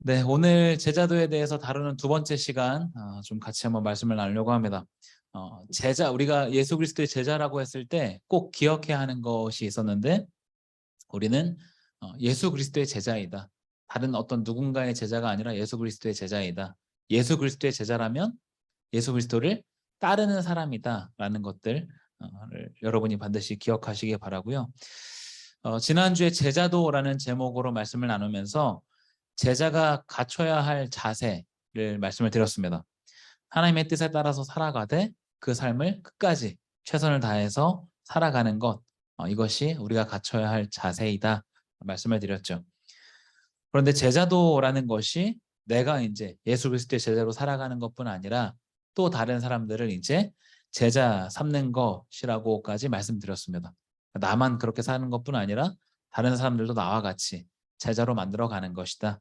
네, 오늘 제자도에 대해서 다루는 두 번째 시간 좀 같이 한번 말씀을 나누려고 합니다. 우리가 예수 그리스도의 제자라고 했을 때 꼭 기억해야 하는 것이 있었는데 우리는 예수 그리스도의 제자이다. 다른 어떤 누군가의 제자가 아니라 예수 그리스도의 제자이다. 예수 그리스도의 제자라면 예수 그리스도를 따르는 사람이다라는 것들을 여러분이 반드시 기억하시기 바라고요. 지난주에 제자도라는 제목으로 말씀을 나누면서 제자가 갖춰야 할 자세를 말씀을 드렸습니다. 하나님의 뜻에 따라서 살아가되 그 삶을 끝까지 최선을 다해서 살아가는 것, 이것이 우리가 갖춰야 할 자세이다 말씀을 드렸죠. 그런데 제자도라는 것이 내가 이제 예수 그리스도의 제자로 살아가는 것뿐 아니라 또 다른 사람들을 이제 제자 삼는 것이라고까지 말씀드렸습니다. 나만 그렇게 사는 것뿐 아니라 다른 사람들도 나와 같이 제자로 만들어가는 것이다.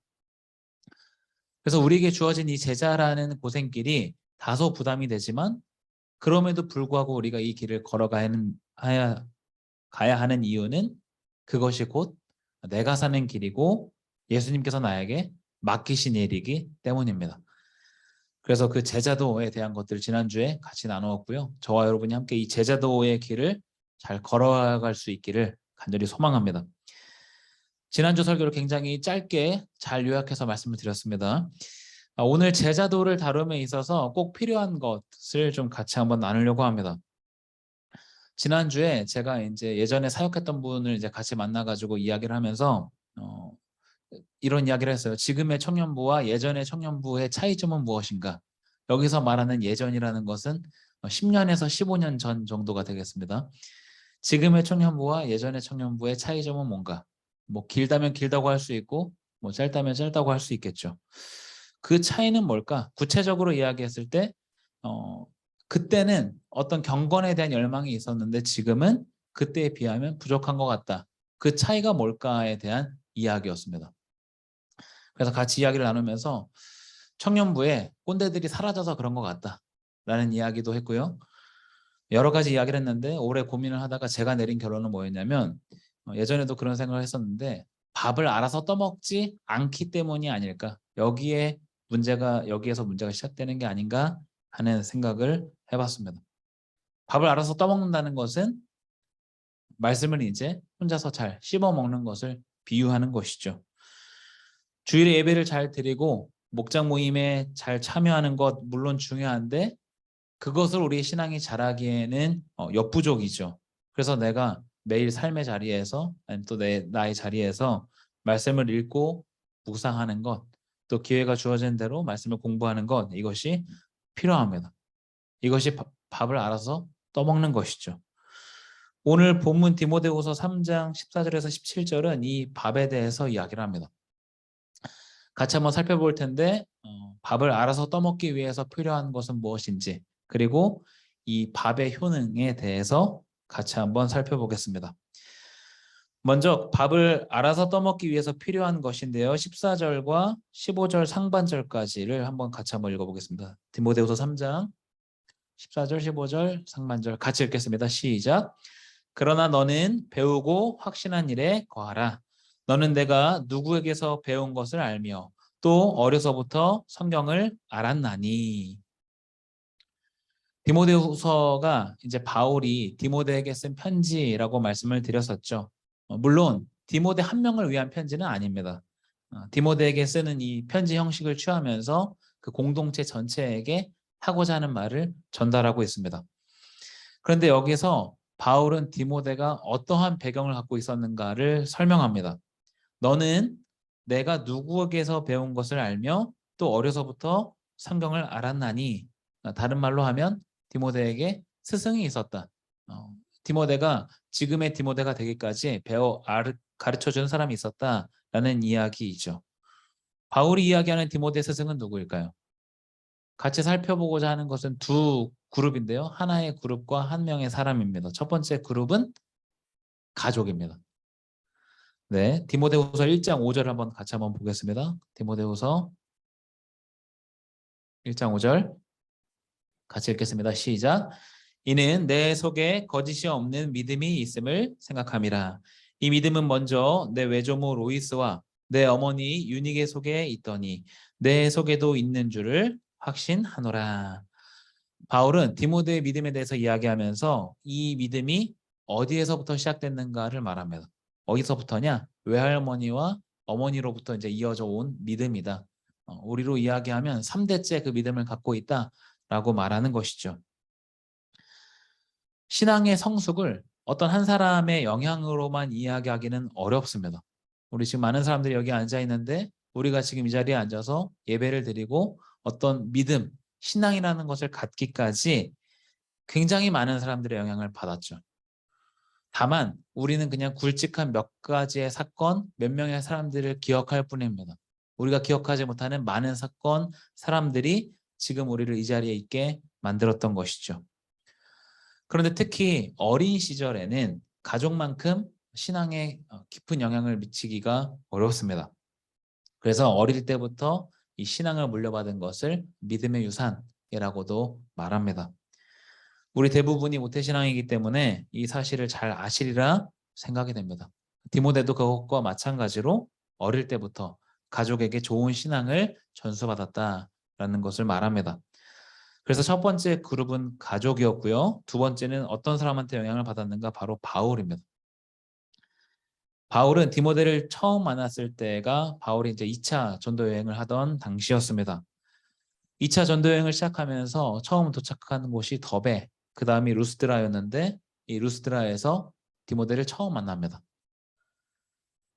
그래서 우리에게 주어진 이 제자라는 고생길이 다소 부담이 되지만 그럼에도 불구하고 우리가 이 길을 가야 하는 이유는 그것이 곧 내가 사는 길이고 예수님께서 나에게 맡기신 일이기 때문입니다. 그래서 그 제자도에 대한 것들을 지난주에 같이 나누었고요. 저와 여러분이 함께 이 제자도의 길을 잘 걸어갈 수 있기를 간절히 소망합니다. 지난주 설교를 굉장히 짧게 잘 요약해서 말씀을 드렸습니다. 오늘 제자도를 다룸에 있어서 꼭 필요한 것을 좀 같이 한번 나누려고 합니다. 지난주에 제가 이제 예전에 사역했던 분을 이제 같이 만나가지고 이야기를 하면서 이런 이야기를 했어요. 지금의 청년부와 예전의 청년부의 차이점은 무엇인가? 여기서 말하는 예전이라는 것은 10년에서 15년 전 정도가 되겠습니다. 지금의 청년부와 예전의 청년부의 차이점은 뭔가? 뭐 길다면 길다고 할 수 있고 뭐 짧다면 짧다고 할 수 있겠죠. 그 차이는 뭘까? 구체적으로 이야기했을 때 그때는 어떤 경건에 대한 열망이 있었는데 지금은 그때에 비하면 부족한 것 같다. 그 차이가 뭘까에 대한 이야기였습니다. 그래서 같이 이야기를 나누면서 청년부에 꼰대들이 사라져서 그런 것 같다 라는 이야기도 했고요. 여러 가지 이야기를 했는데 오래 고민을 하다가 제가 내린 결론은 뭐였냐면 예전에도 그런 생각을 했었는데 밥을 알아서 떠먹지 않기 때문이 아닐까. 여기에서 문제가 시작되는 게 아닌가 하는 생각을 해봤습니다. 밥을 알아서 떠먹는다는 것은 말씀을 이제 혼자서 잘 씹어 먹는 것을 비유하는 것이죠. 주일에 예배를 잘 드리고 목장 모임에 잘 참여하는 것 물론 중요한데 그것을 우리 신앙이 자라기에는 역부족이죠. 그래서 내가 매일 삶의 자리에서 아니면 또 나의 자리에서 말씀을 읽고 묵상하는 것, 또 기회가 주어진 대로 말씀을 공부하는 것, 이것이 필요합니다. 이것이 밥을 알아서 떠먹는 것이죠. 오늘 본문 디모데후서 3장 14절에서 17절은 이 밥에 대해서 이야기를 합니다. 같이 한번 살펴볼 텐데 밥을 알아서 떠먹기 위해서 필요한 것은 무엇인지 그리고 이 밥의 효능에 대해서 같이 한번 살펴보겠습니다. 먼저 밥을 알아서 떠먹기 위해서 필요한 것인데요. 14절과 15절 상반절까지를 같이 한번 읽어보겠습니다. 디모데후서 3장 14절 15절 상반절 같이 읽겠습니다. 시작. 그러나 너는 배우고 확신한 일에 거하라. 너는 내가 누구에게서 배운 것을 알며 또 어려서부터 성경을 알았나니. 디모데후서가 이제 바울이 디모데에게 쓴 편지라고 말씀을 드렸었죠. 물론 디모데 한 명을 위한 편지는 아닙니다. 디모데에게 쓰는 이 편지 형식을 취하면서 그 공동체 전체에게 하고자 하는 말을 전달하고 있습니다. 그런데 여기서 바울은 디모데가 어떠한 배경을 갖고 있었는가를 설명합니다. 너는 내가 누구에게서 배운 것을 알며 또 어려서부터 성경을 알았나니. 다른 말로 하면 디모데에게 스승이 있었다. 디모데가 지금의 디모데가 되기까지 가르쳐준 사람이 있었다라는 이야기이죠. 바울이 이야기하는 디모데 스승은 누구일까요? 같이 살펴보고자 하는 것은 두 그룹인데요. 하나의 그룹과 한 명의 사람입니다. 첫 번째 그룹은 가족입니다. 네, 디모데후서 1장 5절 같이 한번 보겠습니다. 디모데후서 1장 5절 같이 읽겠습니다. 시작. 이는 내 속에 거짓이 없는 믿음이 있음을 생각함이라. 이 믿음은 먼저 내 외조모 로이스와 내 어머니 유니게 속에 있더니 내 속에도 있는 줄을 확신하노라. 바울은 디모데의 믿음에 대해서 이야기하면서 이 믿음이 어디에서부터 시작됐는가를 말합니다. 어디서부터냐? 외할머니와 어머니로부터 이제 이어져 온 믿음이다. 우리로 이야기하면 3대째 그 믿음을 갖고 있다라고 말하는 것이죠. 신앙의 성숙을 어떤 한 사람의 영향으로만 이야기하기는 어렵습니다. 우리 지금 많은 사람들이 여기 앉아 있는데 우리가 지금 이 자리에 앉아서 예배를 드리고 어떤 믿음, 신앙이라는 것을 갖기까지 굉장히 많은 사람들의 영향을 받았죠. 다만 우리는 그냥 굵직한 몇 가지의 사건, 몇 명의 사람들을 기억할 뿐입니다. 우리가 기억하지 못하는 많은 사건, 사람들이 지금 우리를 이 자리에 있게 만들었던 것이죠. 그런데 특히 어린 시절에는 가족만큼 신앙에 깊은 영향을 미치기가 어렵습니다. 그래서 어릴 때부터 이 신앙을 물려받은 것을 믿음의 유산이라고도 말합니다. 우리 대부분이 모태신앙이기 때문에 이 사실을 잘 아시리라 생각이 됩니다. 디모데도 그것과 마찬가지로 어릴 때부터 가족에게 좋은 신앙을 전수받았다라는 것을 말합니다. 그래서 첫 번째 그룹은 가족이었고요. 두 번째는 어떤 사람한테 영향을 받았는가? 바로 바울입니다. 바울은 디모데를 처음 만났을 때가 바울이 이제 2차 전도 여행을 하던 당시였습니다. 2차 전도 여행을 시작하면서 처음 도착한 곳이 더베, 그 다음이 루스드라였는데 이 루스드라에서 디모데를 처음 만납니다.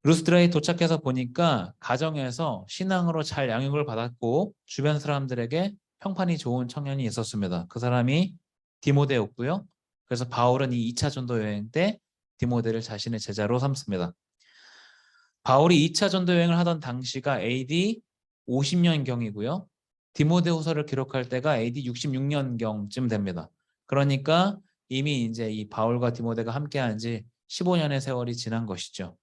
루스드라에 도착해서 보니까 가정에서 신앙으로 잘 양육을 받았고 주변 사람들에게 평판이 좋은 청년이 있었습니다. 그 사람이 디모데였고요. 그래서 바울은 이 2차 전도 여행 때 디모데를 자신의 제자로 삼습니다. 바울이 2차 전도 여행을 하던 당시가 AD 50년경이고요. 디모데후서를 기록할 때가 AD 66년경쯤 됩니다. 그러니까 이미 이제 이 바울과 디모데가 함께한 지 15년의 세월이 지난 것이죠.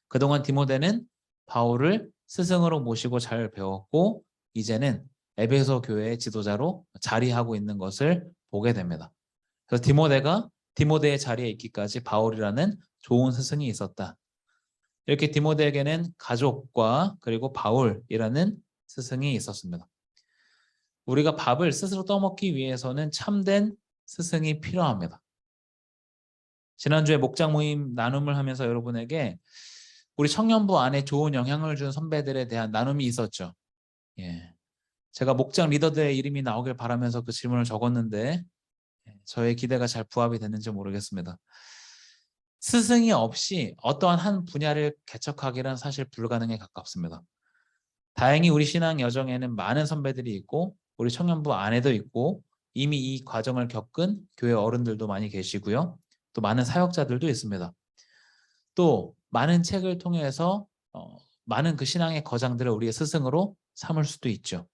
그동안 디모데는 바울을 스승으로 모시고 잘 배웠고 이제는 에베소 교회의 지도자로 자리하고 있는 것을 보게 됩니다. 그래서 디모데의 자리에 있기까지 바울이라는 좋은 스승이 있었다. 이렇게 디모데에게는 가족과 그리고 바울이라는 스승이 있었습니다. 우리가 밥을 스스로 떠먹기 위해서는 참된 스승이 필요합니다. 지난주에 목장 모임 나눔을 하면서 여러분에게 우리 청년부 안에 좋은 영향을 준 선배들에 대한 나눔이 있었죠. 예. 제가 목장 리더들의 이름이 나오길 바라면서 그 질문을 적었는데 저의 기대가 잘 부합이 됐는지 모르겠습니다. 스승이 없이 어떠한 한 분야를 개척하기는 사실 불가능에 가깝습니다. 다행히 우리 신앙 여정에는 많은 선배들이 있고 우리 청년부 안에도 있고 이미 이 과정을 겪은 교회 어른들도 많이 계시고요. 또 많은 사역자들도 있습니다. 또 많은 책을 통해서 많은 그 신앙의 거장들을 우리의 스승으로 삼을 수도 있죠.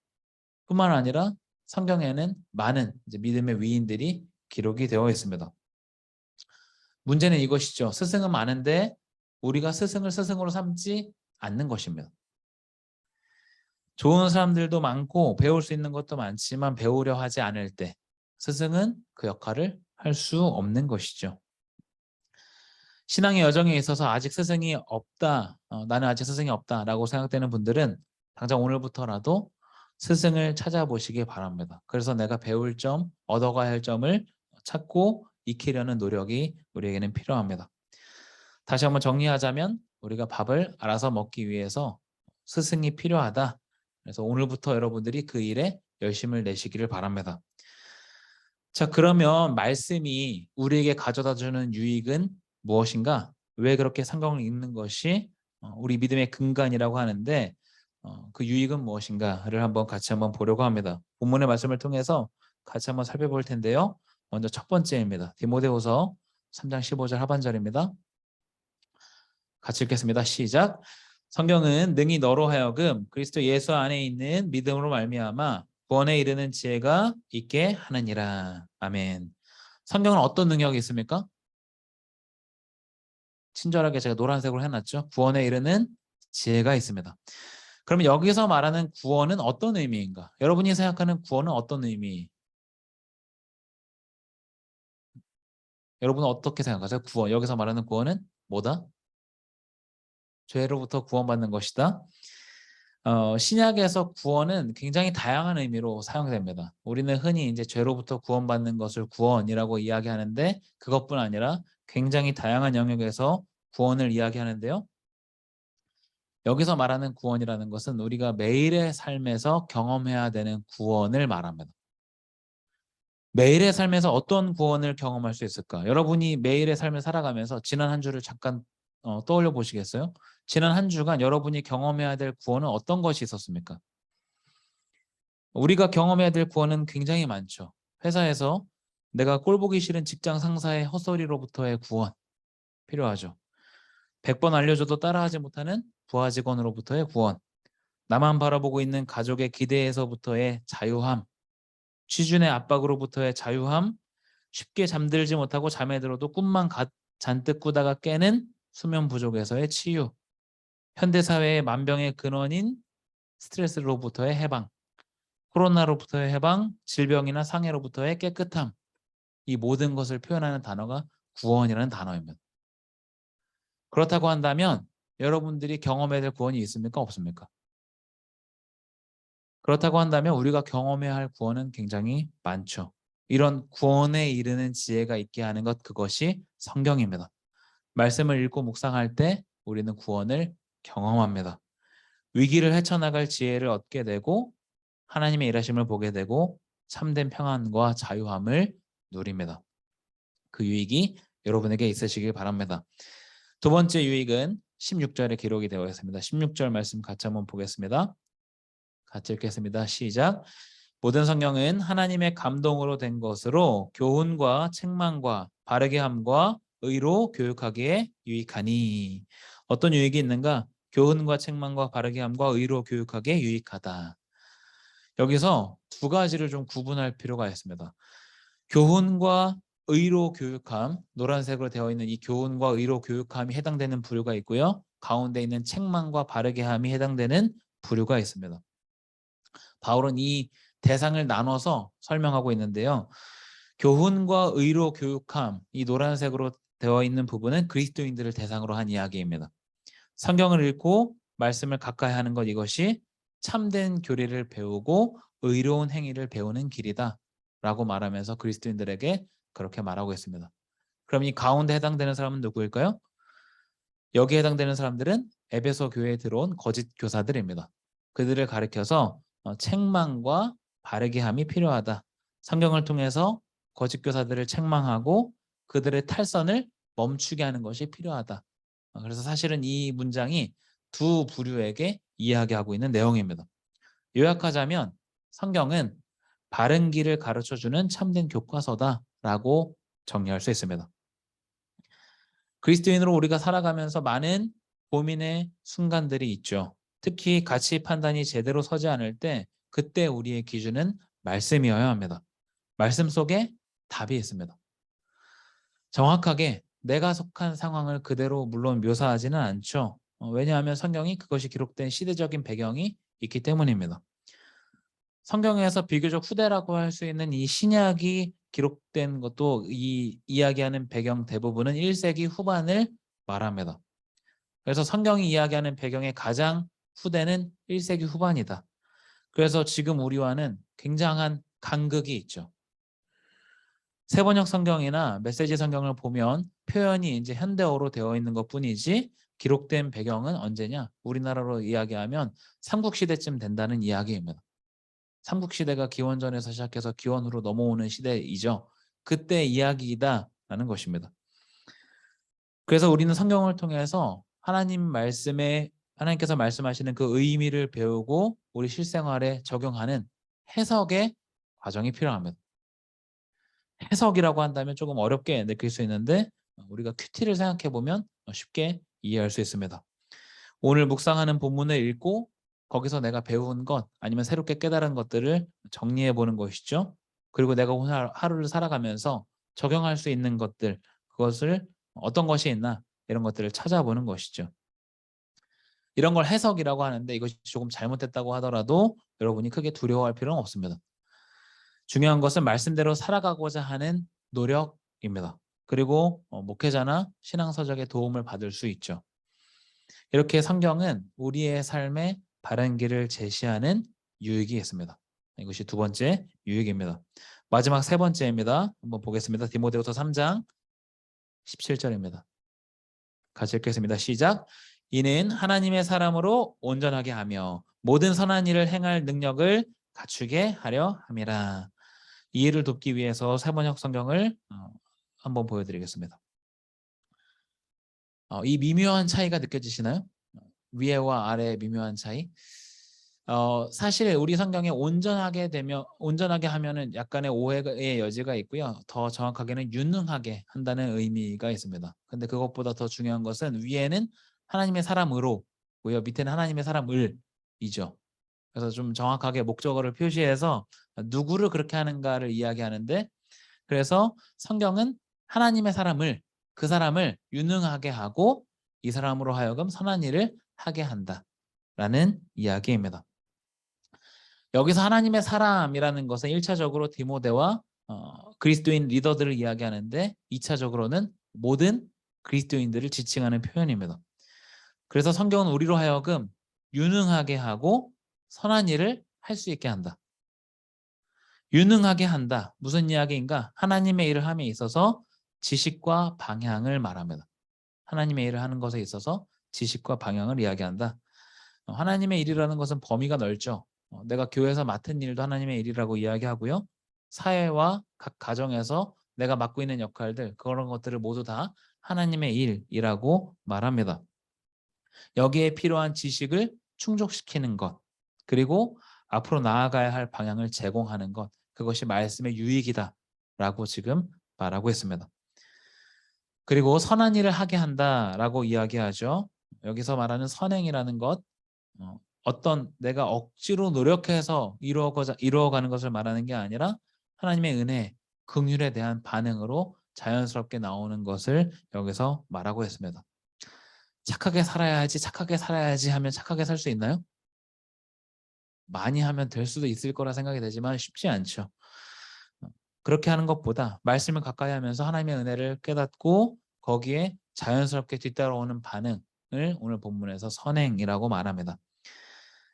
뿐만 아니라 성경에는 많은 이제 믿음의 위인들이 기록이 되어 있습니다. 문제는 이것이죠. 스승은 많은데 우리가 스승을 스승으로 삼지 않는 것입니다. 좋은 사람들도 많고 배울 수 있는 것도 많지만 배우려 하지 않을 때 스승은 그 역할을 할 수 없는 것이죠. 신앙의 여정에 있어서 아직 스승이 없다, 나는 아직 스승이 없다라고 생각되는 분들은 당장 오늘부터라도 스승을 찾아보시기 바랍니다. 그래서 내가 배울 점, 얻어가야 할 점을 찾고 익히려는 노력이 우리에게는 필요합니다. 다시 한번 정리하자면 우리가 밥을 알아서 먹기 위해서 스승이 필요하다. 그래서 오늘부터 여러분들이 그 일에 열심을 내시기를 바랍니다. 자, 그러면 말씀이 우리에게 가져다 주는 유익은 무엇인가? 왜 그렇게 성경을 읽는 것이 우리 믿음의 근간이라고 하는데 그 유익은 무엇인가를 같이 한번 보려고 합니다. 본문의 말씀을 통해서 같이 한번 살펴볼 텐데요. 먼저 첫 번째입니다. 디모데후서 3장 15절 하반절입니다. 같이 읽겠습니다. 시작. 성경은 능히 너로 하여금 그리스도 예수 안에 있는 믿음으로 말미암아 구원에 이르는 지혜가 있게 하느니라. 아멘. 성경은 어떤 능력이 있습니까? 친절하게 제가 노란색으로 해놨죠. 구원에 이르는 지혜가 있습니다. 그러면 여기서 말하는 구원은 어떤 의미인가? 여러분이 생각하는 구원은 어떤 의미? 여러분은 어떻게 생각하세요? 구원, 여기서 말하는 구원은 뭐다? 죄로부터 구원받는 것이다. 신약에서 구원은 굉장히 다양한 의미로 사용됩니다. 우리는 흔히 이제 죄로부터 구원받는 것을 구원이라고 이야기하는데 그것뿐 아니라 굉장히 다양한 영역에서 구원을 이야기하는데요. 여기서 말하는 구원이라는 것은 우리가 매일의 삶에서 경험해야 되는 구원을 말합니다. 매일의 삶에서 어떤 구원을 경험할 수 있을까? 여러분이 매일의 삶을 살아가면서 지난 한 주를 잠깐 떠올려 보시겠어요? 지난 한 주간 여러분이 경험해야 될 구원은 어떤 것이 있었습니까? 우리가 경험해야 될 구원은 굉장히 많죠. 회사에서 내가 꼴보기 싫은 직장 상사의 헛소리로부터의 구원 필요하죠. 100번 알려줘도 따라하지 못하는 부하 직원으로부터의 구원, 나만 바라보고 있는 가족의 기대에서부터의 자유함, 취준의 압박으로부터의 자유함, 쉽게 잠들지 못하고 잠에 들어도 꿈만 잔뜩 꾸다가 깨는 수면 부족에서의 치유, 현대사회의 만병의 근원인 스트레스로부터의 해방, 코로나로부터의 해방, 질병이나 상해로부터의 깨끗함, 이 모든 것을 표현하는 단어가 구원이라는 단어입니다. 그렇다고 한다면 여러분들이 경험해야 될 구원이 있습니까? 없습니까? 그렇다고 한다면 우리가 경험해야 할 구원은 굉장히 많죠. 이런 구원에 이르는 지혜가 있게 하는 것, 그것이 성경입니다. 말씀을 읽고 묵상할 때 우리는 구원을 경험합니다. 위기를 헤쳐나갈 지혜를 얻게 되고 하나님의 일하심을 보게 되고 참된 평안과 자유함을 누립니다. 그 유익이 여러분에게 있으시길 바랍니다. 두 번째 유익은 16절에 기록이 되어 있습니다. 16절 말씀 같이 한번 보겠습니다. 같이 읽겠습니다. 시작. 모든 성경은 하나님의 감동으로 된 것으로 교훈과 책망과 바르게 함과 의로 교육하기에 유익하니. 어떤 유익이 있는가? 교훈과 책망과 바르게 함과 의로 교육하기에 유익하다. 여기서 두 가지를 좀 구분할 필요가 있습니다. 교훈과 의로 교육함, 노란색으로 되어 있는 이 교훈과 의로 교육함이 해당되는 부류가 있고요. 가운데 있는 책망과 바르게 함이 해당되는 부류가 있습니다. 바울은 이 대상을 나눠서 설명하고 있는데요. 교훈과 의로 교육함, 이 노란색으로 되어 있는 부분은 그리스도인들을 대상으로 한 이야기입니다. 성경을 읽고 말씀을 가까이 하는 것, 이것이 참된 교리를 배우고 의로운 행위를 배우는 길이다 라고 말하면서 그리스도인들에게 그렇게 말하고 있습니다. 그럼 이 가운데 해당되는 사람은 누구일까요? 여기에 해당되는 사람들은 에베소 교회에 들어온 거짓 교사들입니다. 그들을 가리켜서 책망과 바르게 함이 필요하다. 성경을 통해서 거짓 교사들을 책망하고 그들의 탈선을 멈추게 하는 것이 필요하다. 그래서 사실은 이 문장이 두 부류에게 이야기하고 있는 내용입니다. 요약하자면 성경은 바른 길을 가르쳐주는 참된 교과서다라고 정리할 수 있습니다. 그리스도인으로 우리가 살아가면서 많은 고민의 순간들이 있죠. 특히 가치 판단이 제대로 서지 않을 때 그때 우리의 기준은 말씀이어야 합니다. 말씀 속에 답이 있습니다. 정확하게 내가 속한 상황을 그대로 물론 묘사하지는 않죠. 왜냐하면 성경이 그것이 기록된 시대적인 배경이 있기 때문입니다. 성경에서 비교적 후대라고 할 수 있는 이 신약이 기록된 것도 이 이야기하는 배경 대부분은 1세기 후반을 말합니다. 그래서 성경이 이야기하는 배경의 가장 후대는 1세기 후반이다. 그래서 지금 우리와는 굉장한 간극이 있죠. 세번역 성경이나 메시지 성경을 보면 표현이 이제 현대어로 되어 있는 것뿐이지 기록된 배경은 언제냐? 우리나라로 이야기하면 삼국시대쯤 된다는 이야기입니다. 삼국시대가 기원전에서 시작해서 기원후로 넘어오는 시대이죠. 그때 이야기다라는 것입니다. 그래서 우리는 성경을 통해서 하나님께서 말씀하시는 그 의미를 배우고 우리 실생활에 적용하는 해석의 과정이 필요합니다. 해석이라고 한다면 조금 어렵게 느낄 수 있는데 우리가 큐티를 생각해 보면 쉽게 이해할 수 있습니다. 오늘 묵상하는 본문을 읽고 거기서 내가 배운 것 아니면 새롭게 깨달은 것들을 정리해 보는 것이죠. 그리고 내가 오늘 하루를 살아가면서 적용할 수 있는 것들, 그것을 어떤 것이 있나 이런 것들을 찾아보는 것이죠. 이런 걸 해석이라고 하는데 이것이 조금 잘못됐다고 하더라도 여러분이 크게 두려워할 필요는 없습니다. 중요한 것은 말씀대로 살아가고자 하는 노력입니다. 그리고 목회자나 신앙서적의 도움을 받을 수 있죠. 이렇게 성경은 우리의 삶의 바른 길을 제시하는 유익이 있습니다. 이것이 두 번째 유익입니다. 마지막 세 번째입니다. 한번 보겠습니다. 디모데후서 3장 17절입니다. 같이 읽겠습니다. 시작. 이는 하나님의 사람으로 온전하게 하며 모든 선한 일을 행할 능력을 갖추게 하려 함이라. 이해를 돕기 위해서 세번역 성경을 한번 보여드리겠습니다. 이 미묘한 차이가 느껴지시나요? 위에와 아래의 미묘한 차이. 사실 우리 성경에 온전하게 하면은 약간의 오해의 여지가 있고요. 더 정확하게는 유능하게 한다는 의미가 있습니다. 근데 그것보다 더 중요한 것은 위에는 하나님의 사람으로고요. 밑에는 하나님의 사람을이죠. 그래서 좀 정확하게 목적어를 표시해서 누구를 그렇게 하는가를 이야기하는데, 그래서 성경은 하나님의 사람을, 그 사람을 유능하게 하고 이 사람으로 하여금 선한 일을 하게 한다라는 이야기입니다. 여기서 하나님의 사람이라는 것은 1차적으로 디모데와 그리스도인 리더들을 이야기하는데 2차적으로는 모든 그리스도인들을 지칭하는 표현입니다. 그래서 성경은 우리로 하여금 유능하게 하고 선한 일을 할 수 있게 한다. 유능하게 한다. 무슨 이야기인가? 하나님의 일을 함에 있어서 지식과 방향을 말합니다. 하나님의 일을 하는 것에 있어서 지식과 방향을 이야기한다. 하나님의 일이라는 것은 범위가 넓죠. 내가 교회에서 맡은 일도 하나님의 일이라고 이야기하고요. 사회와 각 가정에서 내가 맡고 있는 역할들, 그런 것들을 모두 다 하나님의 일이라고 말합니다. 여기에 필요한 지식을 충족시키는 것, 그리고 앞으로 나아가야 할 방향을 제공하는 것, 그것이 말씀의 유익이다라고 지금 말하고 있습니다. 그리고 선한 일을 하게 한다라고 이야기하죠. 여기서 말하는 선행이라는 것, 어떤 내가 억지로 노력해서 이루어가는 것을 말하는 게 아니라 하나님의 은혜, 긍휼에 대한 반응으로 자연스럽게 나오는 것을 여기서 말하고 있습니다. 착하게 살아야지 하면 착하게 살 수 있나요? 많이 하면 될 수도 있을 거라 생각이 되지만 쉽지 않죠. 그렇게 하는 것보다 말씀을 가까이 하면서 하나님의 은혜를 깨닫고 거기에 자연스럽게 뒤따라오는 반응을 오늘 본문에서 선행이라고 말합니다.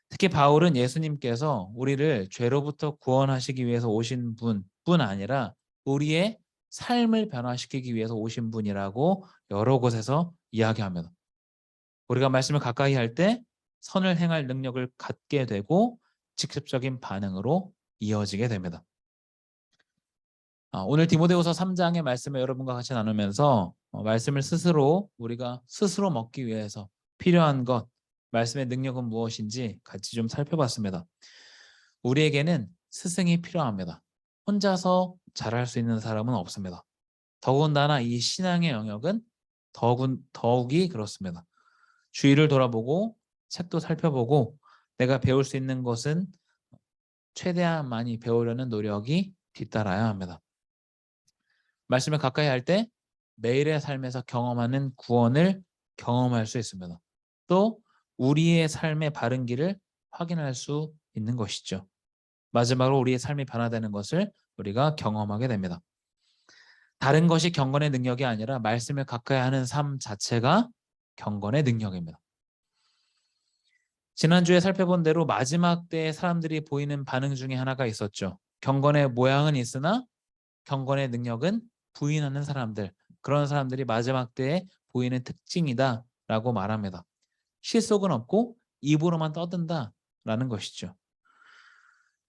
특히 바울은 예수님께서 우리를 죄로부터 구원하시기 위해서 오신 분뿐 아니라 우리의 삶을 변화시키기 위해서 오신 분이라고 여러 곳에서 이야기합니다. 우리가 말씀을 가까이 할 때 선을 행할 능력을 갖게 되고 직접적인 반응으로 이어지게 됩니다. 오늘 디모데후서 3장의 말씀을 여러분과 같이 나누면서 말씀을 우리가 스스로 먹기 위해서 필요한 것, 말씀의 능력은 무엇인지 같이 좀 살펴봤습니다. 우리에게는 스승이 필요합니다. 혼자서 잘할 수 있는 사람은 없습니다. 더군다나 이 신앙의 영역은 더욱이 그렇습니다. 주위를 돌아보고 책도 살펴보고 내가 배울 수 있는 것은 최대한 많이 배우려는 노력이 뒤따라야 합니다. 말씀을 가까이 할 때 매일의 삶에서 경험하는 구원을 경험할 수 있습니다. 또 우리의 삶의 바른 길을 확인할 수 있는 것이죠. 마지막으로 우리의 삶이 변화되는 것을 우리가 경험하게 됩니다. 다른 것이 경건의 능력이 아니라 말씀을 가까이 하는 삶 자체가 경건의 능력입니다. 지난주에 살펴본 대로 마지막 때에 사람들이 보이는 반응 중에 하나가 있었죠. 경건의 모양은 있으나 경건의 능력은 부인하는 사람들, 그런 사람들이 마지막 때에 보이는 특징이다라고 말합니다. 실속은 없고 입으로만 떠든다라는 것이죠.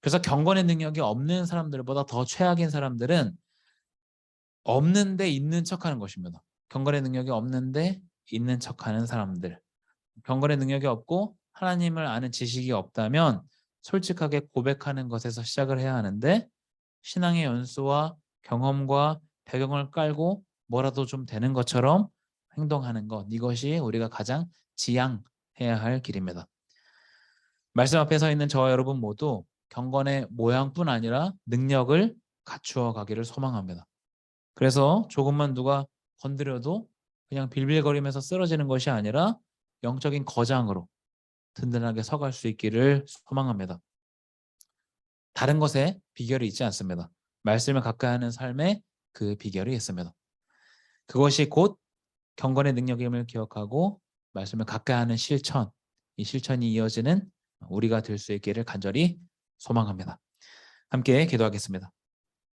그래서 경건의 능력이 없는 사람들보다 더 최악인 사람들은 없는데 있는 척하는 것입니다. 경건의 능력이 없는데 있는 척하는 사람들. 경건의 능력이 없고 하나님을 아는 지식이 없다면 솔직하게 고백하는 것에서 시작을 해야 하는데, 신앙의 연수와 경험과 배경을 깔고 뭐라도 좀 되는 것처럼 행동하는 것, 이것이 우리가 가장 지양해야 할 길입니다. 말씀 앞에 서 있는 저와 여러분 모두 경건의 모양뿐 아니라 능력을 갖추어 가기를 소망합니다. 그래서 조금만 누가 건드려도 그냥 빌빌거리면서 쓰러지는 것이 아니라 영적인 거장으로 든든하게 서갈 수 있기를 소망합니다. 다른 것에 비결이 있지 않습니다. 말씀을 가까이 하는 삶에 그 비결이 있습니다. 그것이 곧 경건의 능력임을 기억하고 말씀을 가까이 하는 실천, 이 실천이 이어지는 우리가 될 수 있기를 간절히 소망합니다. 함께 기도하겠습니다.